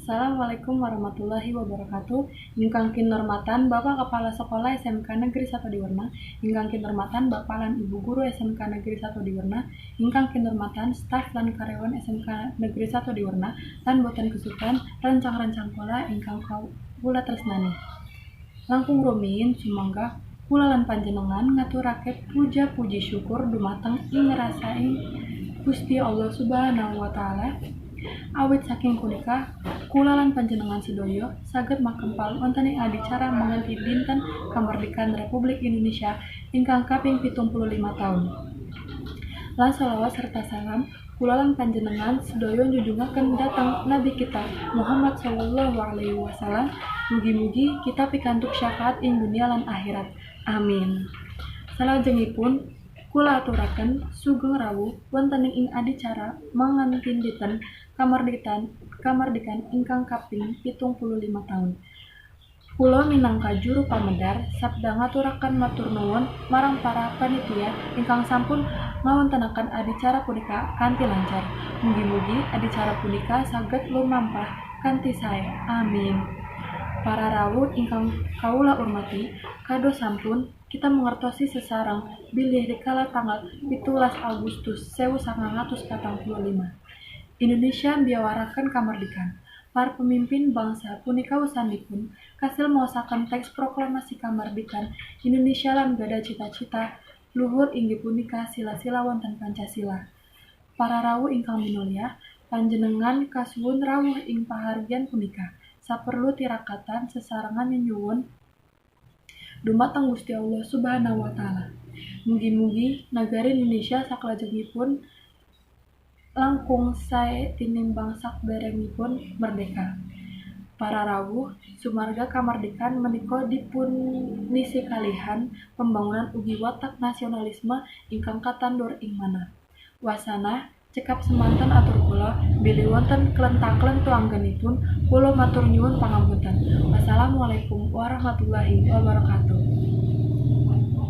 Assalamualaikum warahmatullahi wabarakatuh. Ingkang kinurmatan Bapak Kepala Sekolah SMK Negeri 1 Adiwerna, ingkang kinurmatan Bapak lan Ibu Guru SMK Negeri 1 Adiwerna, ingkang kinurmatan staf lan karyawan SMK Negeri 1 Adiwerna, lan boten kesupen rencang-rencang kula ingkang kula tresnani. Langkung rumiyin sumangga kula lan panjenengan ngaturake puja puji syukur dumateng ing rasaing Gusti Allah Subhanahu wa taala. Awit saking punika kula lan panjenengan sedaya saged makempal wonten ing adicara manganti dinten Kamardikan Republik Indonesia ingkang kaping 75 taun. Lan shalawat serta salam kula lan panjenengan sedaya njunjungaken dhateng Nabi kita Muhammad sallallahu alaihi wasallam. Mugi-mugi kita pikantuk syafaat ing dunia lan akhirat. Amin. Salajengipun kula aturaken sugeng rawuh wonten ing adicara mangantin dinten Kamardikan ingkang kaping 75 taun. Kula minangka juru pamedar sabda ngaturaken matur nuwun marang para panitia ingkang sampun ngawontenaken adicara punika kanthi lancar. Mugi-mugi adicara punika saged lumampah kanthi sae. Amin. Para rawuh ingkang kawula hormati, kados sampun kita mengertosi sesarang bilih rikala tanggal 17 Agustus 1945. Indonesia mbiawaraken kamardikan. Para pemimpin bangsa punika wusanipun kasil maosaken teks proklamasi kamardikan Indonesia lan gada cita-cita luhur inggih punika sila-sila wonten Pancasila. Para rawuh ingkang minulya, panjenengan kasuwun rawuh ing pahargyan punika. Saperlu tirakatan sesarengan nyuwun dumateng Gusti Allah Subhanahu wa taala. Mugi-mugi nagari Indonesia saklajengipun langkung sae tinimbang sakderengipun merdeka. Para rawuh sumarga kamardikan menika dipunisi kalihan pembangunan ugi watak nasionalisme ingkang katandur ing manah. Wasana cekap semanten atur kula bilih wonten klentang-klentu anggenipun kula matur nyuwun pangampunten. Wassalamualaikum warahmatullahi wabarakatuh.